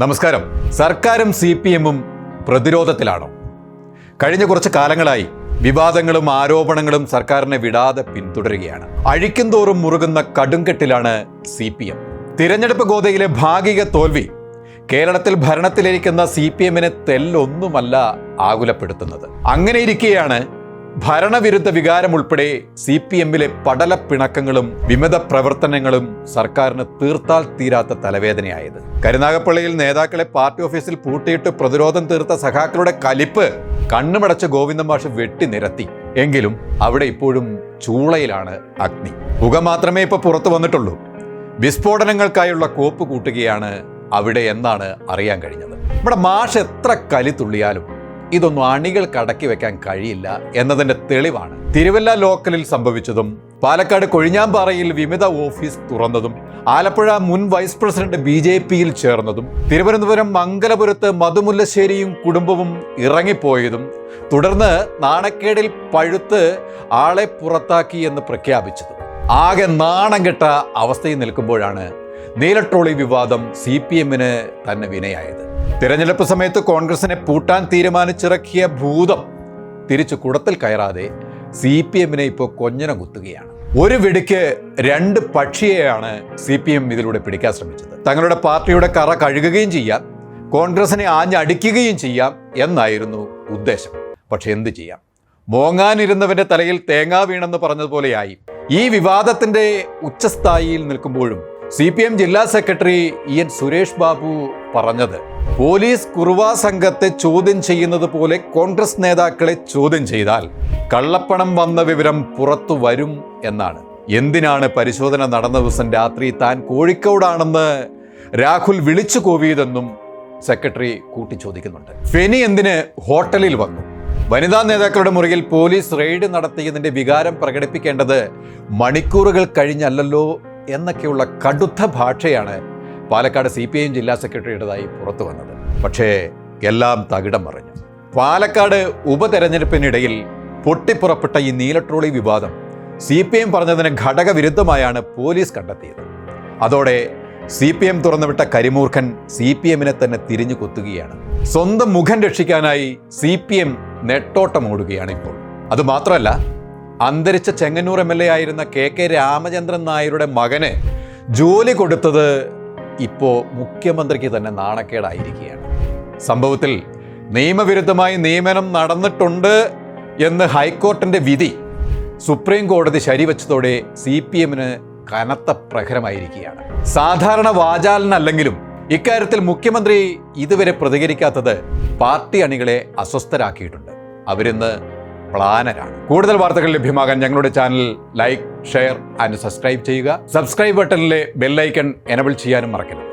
നമസ്കാരം. സർക്കാരും CPM-ഉം പ്രതിരോധത്തിലാണോ? കഴിഞ്ഞ കുറച്ച് കാലങ്ങളായി വിവാദങ്ങളും ആരോപണങ്ങളും സർക്കാരിനെ വിടാതെ പിന്തുടരുകയാണ്. അഴിക്കും തോറും മുറുകുന്ന കടുംകെട്ടിലാണ് CPM. തിരഞ്ഞെടുപ്പ് ഗോതയിലെ ഭാഗിക തോൽവി കേരളത്തിൽ ഭരണത്തിലിരിക്കുന്ന CPM-നെ തെല്ലൊന്നുമല്ല ആകുലപ്പെടുത്തുന്നത്. അങ്ങനെയിരിക്കെയാണ് ഭരണവിരുദ്ധ വികാരം ഉൾപ്പെടെ CPM-ലെ പടലപ്പിണക്കങ്ങളും വിമത പ്രവർത്തനങ്ങളും സർക്കാരിന് തീർത്താൽ തീരാത്ത തലവേദനയായത്. കരുനാഗപ്പള്ളിയിൽ നേതാക്കളെ പാർട്ടി ഓഫീസിൽ പൂട്ടിയിട്ട് പ്രതിരോധം തീർത്ത സഖാക്കളുടെ കലിപ്പ് കണ്ണുമടച്ച് ഗോവിന്ദൻ മാഷ് വെട്ടിനിരത്തി. എങ്കിലും അവിടെ ഇപ്പോഴും ചൂളയിലാണ് അഗ്നി. പുക മാത്രമേ ഇപ്പോൾ പുറത്തു വന്നിട്ടുള്ളൂ. വിസ്ഫോടനങ്ങൾക്കായുള്ള കോപ്പ് കൂട്ടുകയാണ് അവിടെ എന്നാണ് അറിയാൻ കഴിഞ്ഞത്. നമ്മുടെ മാഷ് എത്ര കലി തുള്ളിയാലും ഇതൊന്നും അണികൾ കടക്കി വെക്കാൻ കഴിയില്ല എന്നതിന്റെ തെളിവാണ് തിരുവല്ല ലോക്കലിൽ സംഭവിച്ചതും, പാലക്കാട് കൊഴിഞ്ഞാമ്പാറയിൽ വിമത ഓഫീസ് തുറന്നതും, ആലപ്പുഴ മുൻ വൈസ് പ്രസിഡന്റ് BJP-യിൽ ചേർന്നതും, തിരുവനന്തപുരം മംഗലപുരത്ത് മധുമുല്ലശ്ശേരിയും കുടുംബവും ഇറങ്ങിപ്പോയതും, തുടർന്ന് നാണക്കേടിൽ പഴുത്ത് ആളെ പുറത്താക്കി എന്ന് പ്രഖ്യാപിച്ചതും. ആകെ നാണം കെട്ട അവസ്ഥയിൽ നിൽക്കുമ്പോഴാണ് നീലട്രോളി വിവാദം CPM-ന് തന്നെ വിനയായത്. തിരഞ്ഞെടുപ്പ് സമയത്ത് കോൺഗ്രസിനെ പൂട്ടാൻ തീരുമാനിച്ചിറക്കിയ ഭൂതം തിരിച്ചു കുടത്തിൽ കയറാതെ CPM-നെ ഇപ്പോൾ കൊഞ്ഞനം കുത്തുകയാണ്. ഒരു വെടിക്ക് രണ്ട് പക്ഷിയെയാണ് CPM ഇതിലൂടെ പിടിക്കാൻ ശ്രമിച്ചത്. തങ്ങളുടെ പാർട്ടിയുടെ കറ കഴുകുകയും ചെയ്യാം, കോൺഗ്രസിനെ ആഞ്ഞടിക്കുകയും ചെയ്യാം എന്നായിരുന്നു ഉദ്ദേശം. പക്ഷെ എന്ത് ചെയ്യാം, മോങ്ങാനിരുന്നവന്റെ തലയിൽ തേങ്ങ വീണെന്ന് പറഞ്ഞതുപോലെയായി. ഈ വിവാദത്തിന്റെ ഉച്ചസ്ഥായിയിൽ നിൽക്കുമ്പോഴും CPM ജില്ലാ സെക്രട്ടറി EN സുരേഷ് ബാബു പറഞ്ഞത്, പോലീസ് കുറുവാ സംഘത്തെ ചോദ്യം ചെയ്യുന്നത് പോലെ കോൺഗ്രസ് നേതാക്കളെ ചോദ്യം ചെയ്താൽ കള്ളപ്പണം വന്ന വിവരം പുറത്തു വരും എന്നാണ്. എന്തിനാണ് പരിശോധന നടന്ന ദിവസം രാത്രി താൻ കോഴിക്കോടാണെന്ന് രാഹുൽ വിളിച്ചു കോവിയതെന്നും സെക്രട്ടറി കൂട്ടിച്ചോദിക്കുന്നുണ്ട്. ഫെനി എന്തിന് ഹോട്ടലിൽ വന്നു? വനിതാ നേതാക്കളുടെ മുറിയിൽ പോലീസ് റെയ്ഡ് നടത്തിയതിന്റെ വികാരം പ്രകടിപ്പിക്കേണ്ടത് മണിക്കൂറുകൾ കഴിഞ്ഞല്ലല്ലോ എന്നൊക്കെയുള്ള കടുത്ത ഭാഷയാണ് പാലക്കാട് CPM ജില്ലാ സെക്രട്ടറിയുടേതായി പുറത്തു വന്നത്. പക്ഷേ എല്ലാം തകിടം മറിഞ്ഞു. പാലക്കാട് ഉപതെരഞ്ഞെടുപ്പിനിടയിൽ പൊട്ടിപ്പുറപ്പെട്ട ഈ നീലട്രോളി വിവാദം CPM പറഞ്ഞതിന് ഘടകവിരുദ്ധമായാണ് പോലീസ് കണ്ടെത്തിയത്. അതോടെ CPM തുറന്നുവിട്ട കരിമൂർഖൻ CPM-നെ തന്നെ തിരിഞ്ഞു കൊത്തുകയാണ്. സ്വന്തം മുഖം രക്ഷിക്കാനായി CPM നെട്ടോട്ടമോടുകയാണ് ഇപ്പോൾ. അതുമാത്രമല്ല, അന്തരിച്ച ചെങ്ങന്നൂർ MLA ആയിരുന്ന KK രാമചന്ദ്രൻ നായരുടെ മകന് ജോലി കൊടുത്തത് ഇപ്പോൾ മുഖ്യമന്ത്രിക്ക് തന്നെ നാണക്കേടായിരിക്കുകയാണ്. സംഭവത്തിൽ നിയമവിരുദ്ധമായി നിയമനം നടന്നിട്ടുണ്ട് എന്ന് ഹൈക്കോടതിന്റെ വിധി സുപ്രീം കോടതി ശരിവച്ചതോടെ CPM-ന് കനത്ത പ്രഹരമായിരിക്കുകയാണ്. സാധാരണ വാചാലനല്ലെങ്കിലും ഇക്കാര്യത്തിൽ മുഖ്യമന്ത്രി ഇതുവരെ പ്രതികരിക്കാത്തത് പാർട്ടി അണികളെ അസ്വസ്ഥരാക്കിയിട്ടുണ്ട്. അവരിന്ന് പ്ലാനരാണ്. കൂടുതൽ വാർത്തകൾ ലഭ്യമാകാൻ ഞങ്ങളുടെ channel like, share and subscribe ചെയ്യുക. സബ്സ്ക്രൈബ് ബട്ടണിലെ ബെല്ലൈക്കൺ എനബിൾ ചെയ്യാനും മറക്കരുത്.